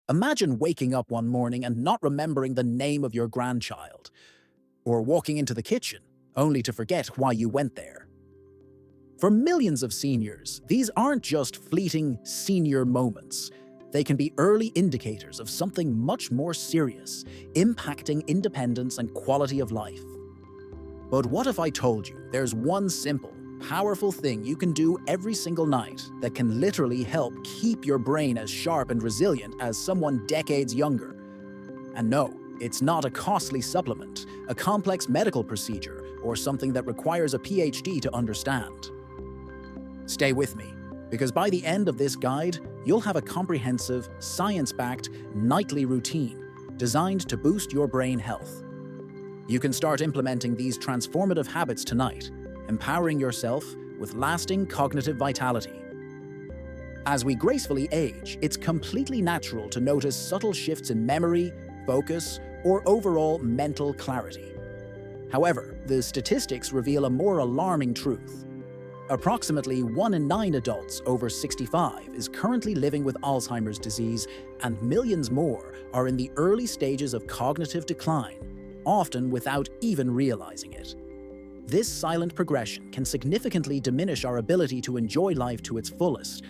Imagine waking up one morning and not remembering the name of your grandchild, or walking into the kitchen only to forget why you went there. For millions of seniors, these aren't just fleeting senior moments. They can be early indicators of something much more serious, impacting independence and quality of life. But what if I told you there's one simple, powerful thing you can do every single night that can literally help keep your brain as sharp and resilient as someone decades younger? And no, it's not a costly supplement, a complex medical procedure, or something that requires a PhD to understand. Stay with me, because by the end of this guide, you'll have a comprehensive, science-backed, nightly routine designed to boost your brain health. You can start implementing these transformative habits tonight, empowering yourself with lasting cognitive vitality. As we gracefully age, it's completely natural to notice subtle shifts in memory, focus, or overall mental clarity. However, the statistics reveal a more alarming truth. Approximately 1 in 9 adults over 65 is currently living with Alzheimer's disease, and millions more are in the early stages of cognitive decline, often without even realizing it. This silent progression can significantly diminish our ability to enjoy life to its fullest.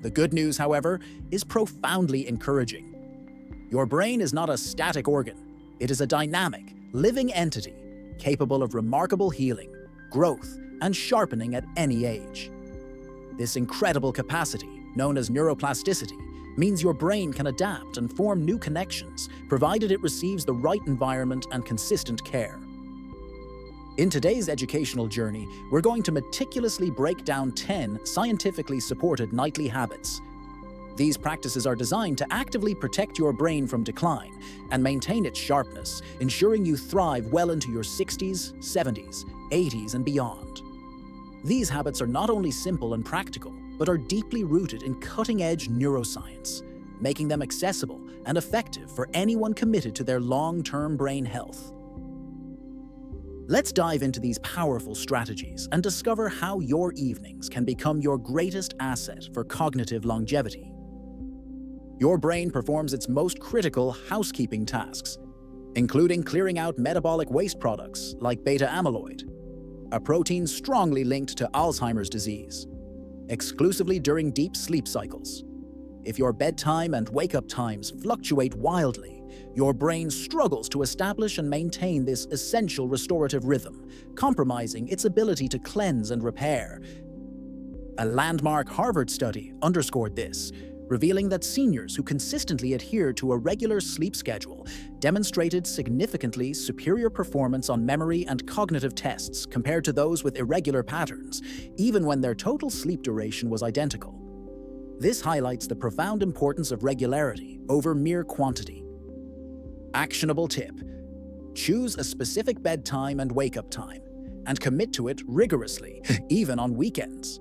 The good news, however, is profoundly encouraging. Your brain is not a static organ. It is a dynamic, living entity capable of remarkable healing, growth, and sharpening at any age. This incredible capacity, known as neuroplasticity, means your brain can adapt and form new connections, provided it receives the right environment and consistent care. In today's educational journey, we're going to meticulously break down 10 scientifically supported nightly habits. These practices are designed to actively protect your brain from decline and maintain its sharpness, ensuring you thrive well into your 60s, 70s, 80s, and beyond. These habits are not only simple and practical, but are deeply rooted in cutting-edge neuroscience, making them accessible and effective for anyone committed to their long-term brain health. Let's dive into these powerful strategies and discover how your evenings can become your greatest asset for cognitive longevity. Your brain performs its most critical housekeeping tasks, including clearing out metabolic waste products like beta-amyloid, a protein strongly linked to Alzheimer's disease, exclusively during deep sleep cycles. If your bedtime and wake-up times fluctuate wildly, your brain struggles to establish and maintain this essential restorative rhythm, compromising its ability to cleanse and repair. A landmark Harvard study underscored this, revealing that seniors who consistently adhered to a regular sleep schedule demonstrated significantly superior performance on memory and cognitive tests compared to those with irregular patterns, even when their total sleep duration was identical. This highlights the profound importance of regularity over mere quantity. Actionable tip: choose a specific bedtime and wake-up time, and commit to it rigorously, even on weekends.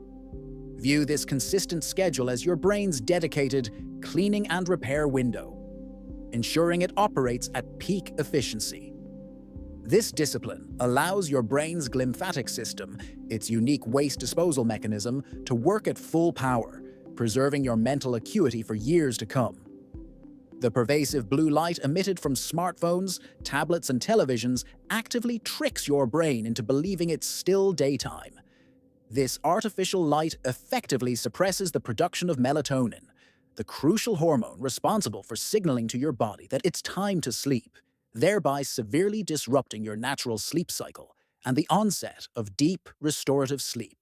View this consistent schedule as your brain's dedicated cleaning and repair window, ensuring it operates at peak efficiency. This discipline allows your brain's glymphatic system, its unique waste disposal mechanism, to work at full power, preserving your mental acuity for years to come. The pervasive blue light emitted from smartphones, tablets, and televisions actively tricks your brain into believing it's still daytime. This artificial light effectively suppresses the production of melatonin, the crucial hormone responsible for signaling to your body that it's time to sleep, thereby severely disrupting your natural sleep cycle and the onset of deep, restorative sleep.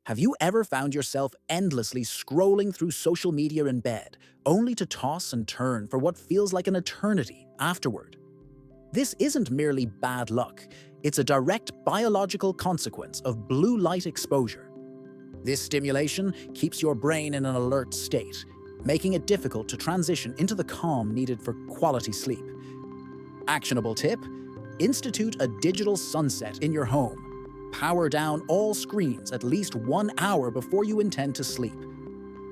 Have you ever found yourself endlessly scrolling through social media in bed, only to toss and turn for what feels like an eternity afterward? This isn't merely bad luck, it's a direct biological consequence of blue light exposure. This stimulation keeps your brain in an alert state, making it difficult to transition into the calm needed for quality sleep. Actionable tip: institute a digital sunset in your home. Power down all screens at least 1 hour before you intend to sleep.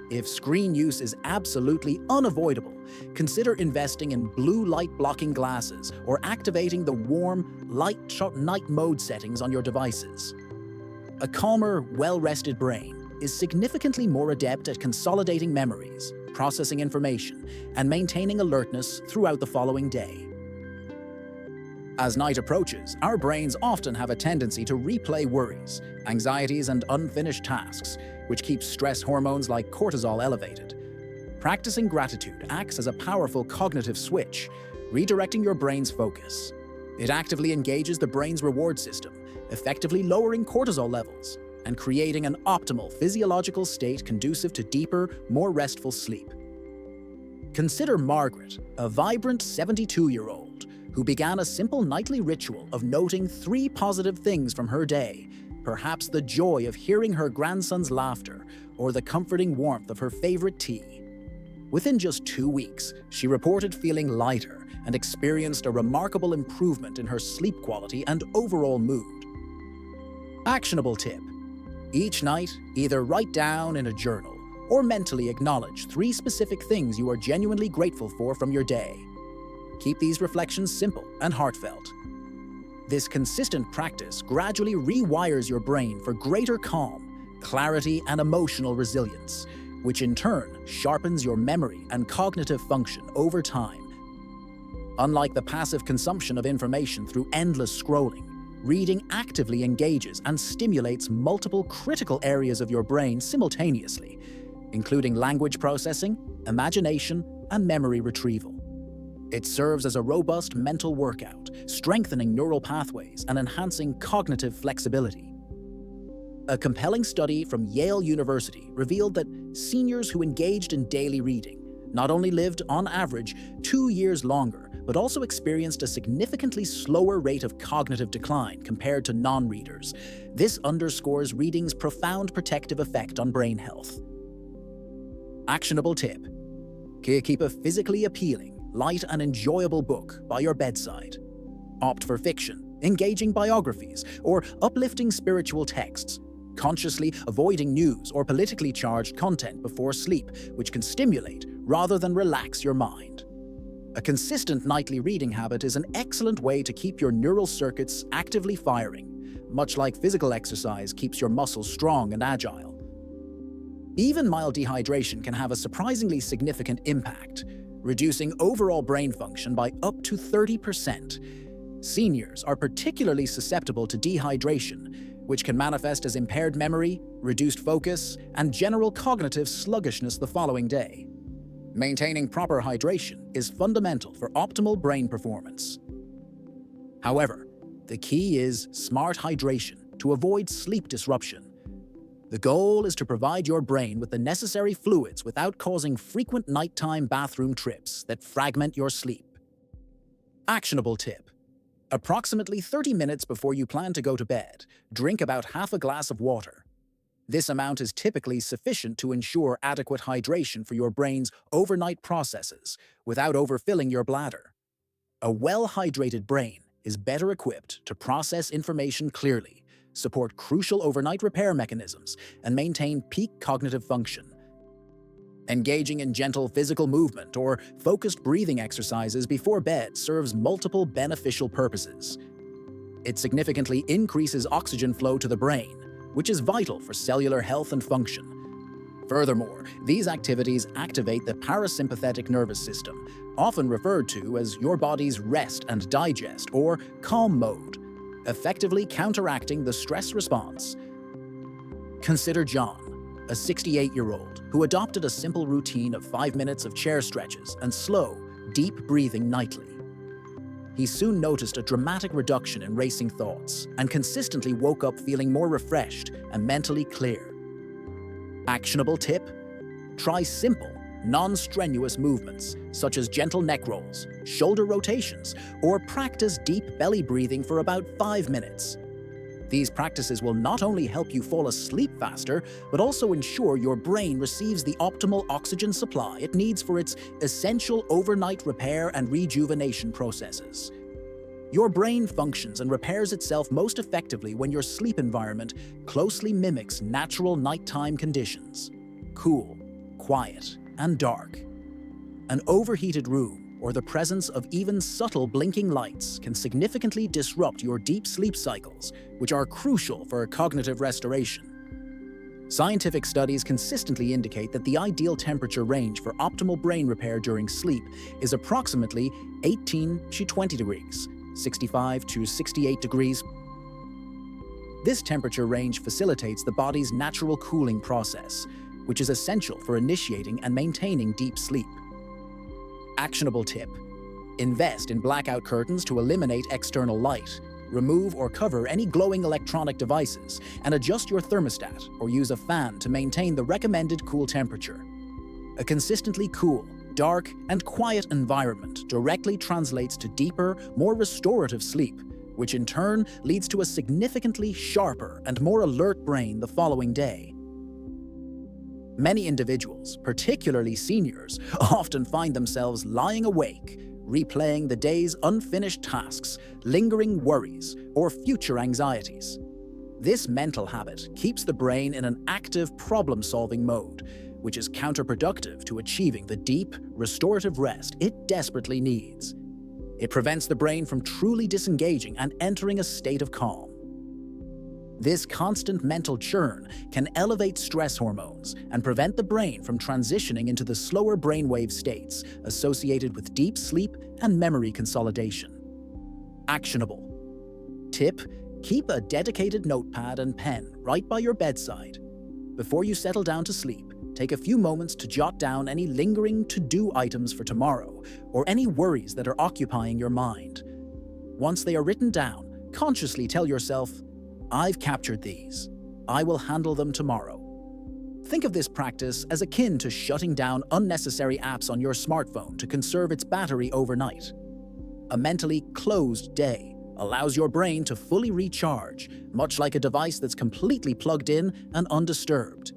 If screen use is absolutely unavoidable, consider investing in blue light blocking glasses or activating the warm, light night mode settings on your devices. A calmer, well-rested brain is significantly more adept at consolidating memories, processing information and maintaining alertness throughout the following day. As night approaches, our brains often have a tendency to replay worries, anxieties, and unfinished tasks, which keeps stress hormones like cortisol elevated. Practicing gratitude acts as a powerful cognitive switch, redirecting your brain's focus. It actively engages the brain's reward system, effectively lowering cortisol levels and creating an optimal physiological state conducive to deeper, more restful sleep. Consider Margaret, a vibrant 72-year-old who began a simple nightly ritual of noting 3 positive things from her day, perhaps the joy of hearing her grandson's laughter or the comforting warmth of her favorite tea. Within just 2 weeks, she reported feeling lighter and experienced a remarkable improvement in her sleep quality and overall mood. Actionable tip: each night, either write down in a journal or mentally acknowledge 3 specific things you are genuinely grateful for from your day. Keep these reflections simple and heartfelt. This consistent practice gradually rewires your brain for greater calm, clarity, and emotional resilience, which in turn sharpens your memory and cognitive function over time. Unlike the passive consumption of information through endless scrolling, reading actively engages and stimulates multiple critical areas of your brain simultaneously, including language processing, imagination, and memory retrieval. It serves as a robust mental workout, strengthening neural pathways and enhancing cognitive flexibility. A compelling study from Yale University revealed that seniors who engaged in daily reading not only lived, on average, 2 years longer, but also experienced a significantly slower rate of cognitive decline compared to non-readers. This underscores reading's profound protective effect on brain health. Actionable tip: keep a physically appealing, light and enjoyable book by your bedside. Opt for fiction, engaging biographies, or uplifting spiritual texts, consciously avoiding news or politically charged content before sleep, which can stimulate rather than relax your mind. A consistent nightly reading habit is an excellent way to keep your neural circuits actively firing, much like physical exercise keeps your muscles strong and agile. Even mild dehydration can have a surprisingly significant impact, reducing overall brain function by up to 30%. Seniors are particularly susceptible to dehydration, which can manifest as impaired memory, reduced focus, and general cognitive sluggishness the following day. Maintaining proper hydration is fundamental for optimal brain performance. However, the key is smart hydration to avoid sleep disruption. The goal is to provide your brain with the necessary fluids without causing frequent nighttime bathroom trips that fragment your sleep. Actionable tip: approximately 30 minutes before you plan to go to bed, drink about half a glass of water. This amount is typically sufficient to ensure adequate hydration for your brain's overnight processes without overfilling your bladder. A well-hydrated brain is better equipped to process information clearly, support crucial overnight repair mechanisms, and maintain peak cognitive function. Engaging in gentle physical movement or focused breathing exercises before bed serves multiple beneficial purposes. It significantly increases oxygen flow to the brain, which is vital for cellular health and function. Furthermore, these activities activate the parasympathetic nervous system, often referred to as your body's rest and digest or calm mode, effectively counteracting the stress response. Consider John, a 68-year-old who adopted a simple routine of 5 minutes of chair stretches and slow, deep breathing nightly. He soon noticed a dramatic reduction in racing thoughts and consistently woke up feeling more refreshed and mentally clear. Actionable tip: try simple, non-strenuous movements such as gentle neck rolls, shoulder rotations, or practice deep belly breathing for about 5 minutes. These practices will not only help you fall asleep faster, but also ensure your brain receives the optimal oxygen supply it needs for its essential overnight repair and rejuvenation processes. Your brain functions and repairs itself most effectively when your sleep environment closely mimics natural nighttime conditions: cool, quiet, and dark. An overheated room or the presence of even subtle blinking lights can significantly disrupt your deep sleep cycles, which are crucial for cognitive restoration. Scientific studies consistently indicate that the ideal temperature range for optimal brain repair during sleep is approximately 18 to 20 degrees, 65 to 68 degrees. This temperature range facilitates the body's natural cooling process, which is essential for initiating and maintaining deep sleep. Actionable tip: invest in blackout curtains to eliminate external light. Remove or cover any glowing electronic devices, and adjust your thermostat or use a fan to maintain the recommended cool temperature. A consistently cool, dark, and quiet environment directly translates to deeper, more restorative sleep, which in turn leads to a significantly sharper and more alert brain the following day. Many individuals, particularly seniors, often find themselves lying awake, replaying the day's unfinished tasks, lingering worries, or future anxieties. This mental habit keeps the brain in an active problem-solving mode, which is counterproductive to achieving the deep, restorative rest it desperately needs. It prevents the brain from truly disengaging and entering a state of calm. This constant mental churn can elevate stress hormones and prevent the brain from transitioning into the slower brainwave states associated with deep sleep and memory consolidation. Actionable tip: keep a dedicated notepad and pen right by your bedside. Before you settle down to sleep, take a few moments to jot down any lingering to-do items for tomorrow or any worries that are occupying your mind. Once they are written down, consciously tell yourself, "I've captured these. I will handle them tomorrow." Think of this practice as akin to shutting down unnecessary apps on your smartphone to conserve its battery overnight. A mentally closed day allows your brain to fully recharge, much like a device that's completely plugged in and undisturbed.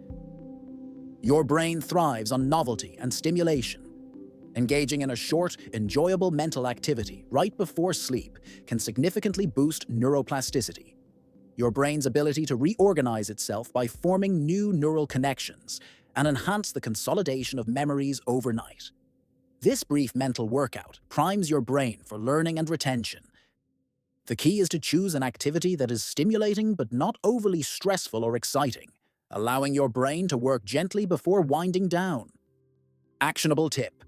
Your brain thrives on novelty and stimulation. Engaging in a short, enjoyable mental activity right before sleep can significantly boost neuroplasticity, your brain's ability to reorganize itself by forming new neural connections, and enhance the consolidation of memories overnight. This brief mental workout primes your brain for learning and retention. The key is to choose an activity that is stimulating but not overly stressful or exciting, allowing your brain to work gently before winding down. Actionable tip: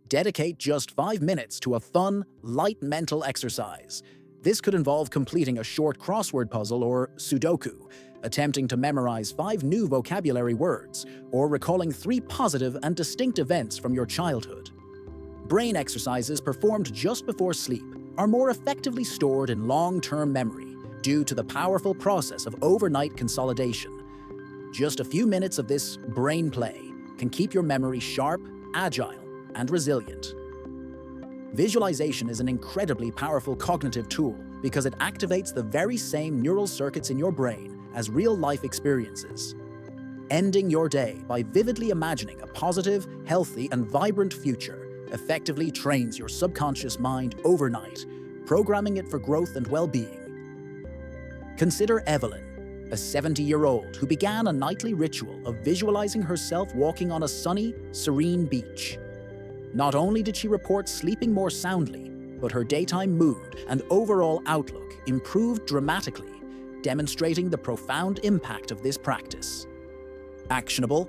dedicate just 5 minutes to a fun, light mental exercise. This could involve completing a short crossword puzzle or Sudoku, attempting to memorize 5 new vocabulary words, or recalling 3 positive and distinct events from your childhood. Brain exercises performed just before sleep are more effectively stored in long-term memory due to the powerful process of overnight consolidation. Just a few minutes of this brain play can keep your memory sharp, agile, and resilient. Visualization is an incredibly powerful cognitive tool because it activates the very same neural circuits in your brain as real-life experiences. Ending your day by vividly imagining a positive, healthy, and vibrant future effectively trains your subconscious mind overnight, programming it for growth and well-being. Consider Evelyn, a 70-year-old who began a nightly ritual of visualizing herself walking on a sunny, serene beach. Not only did she report sleeping more soundly, but her daytime mood and overall outlook improved dramatically, demonstrating the profound impact of this practice. Actionable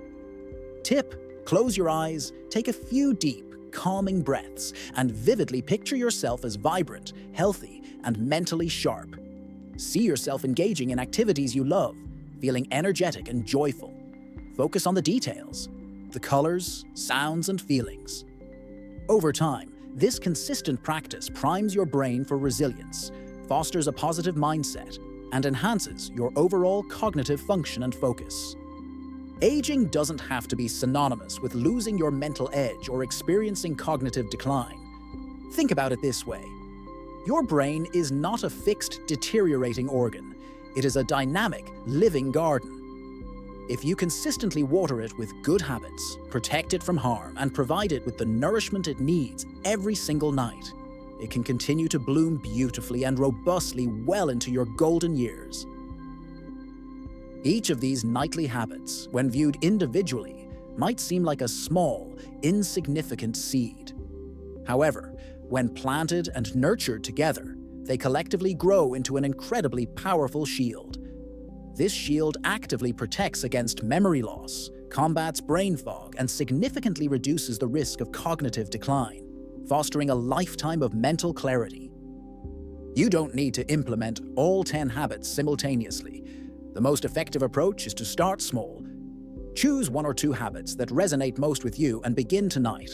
tip: close your eyes, take a few deep, calming breaths, and vividly picture yourself as vibrant, healthy, and mentally sharp. See yourself engaging in activities you love, feeling energetic and joyful. Focus on the details, the colors, sounds, and feelings. Over time, this consistent practice primes your brain for resilience, fosters a positive mindset, and enhances your overall cognitive function and focus. Aging doesn't have to be synonymous with losing your mental edge or experiencing cognitive decline. Think about it this way: your brain is not a fixed, deteriorating organ. It is a dynamic, living garden. If you consistently water it with good habits, protect it from harm, and provide it with the nourishment it needs every single night, it can continue to bloom beautifully and robustly well into your golden years. Each of these nightly habits, when viewed individually, might seem like a small, insignificant seed. However, when planted and nurtured together, they collectively grow into an incredibly powerful shield. This shield actively protects against memory loss, combats brain fog, and significantly reduces the risk of cognitive decline, fostering a lifetime of mental clarity. You don't need to implement all 10 habits simultaneously. The most effective approach is to start small. Choose 1 or 2 habits that resonate most with you and begin tonight.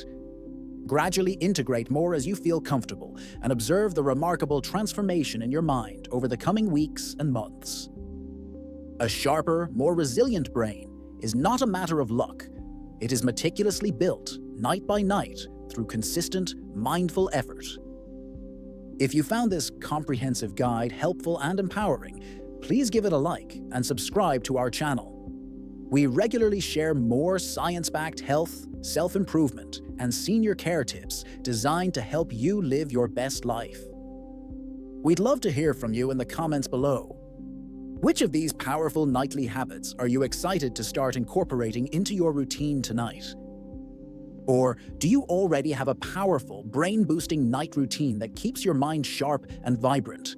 Gradually integrate more as you feel comfortable and observe the remarkable transformation in your mind over the coming weeks and months. A sharper, more resilient brain is not a matter of luck. It is meticulously built, night by night, through consistent, mindful effort. If you found this comprehensive guide helpful and empowering, please give it a like and subscribe to our channel. We regularly share more science-backed health, self-improvement, and senior care tips designed to help you live your best life. We'd love to hear from you in the comments below. Which of these powerful nightly habits are you excited to start incorporating into your routine tonight? Or do you already have a powerful, brain-boosting night routine that keeps your mind sharp and vibrant?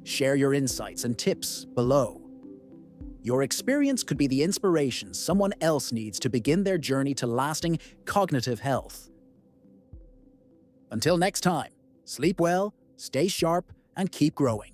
Share your insights and tips below. Your experience could be the inspiration someone else needs to begin their journey to lasting cognitive health. Until next time, sleep well, stay sharp, and keep growing.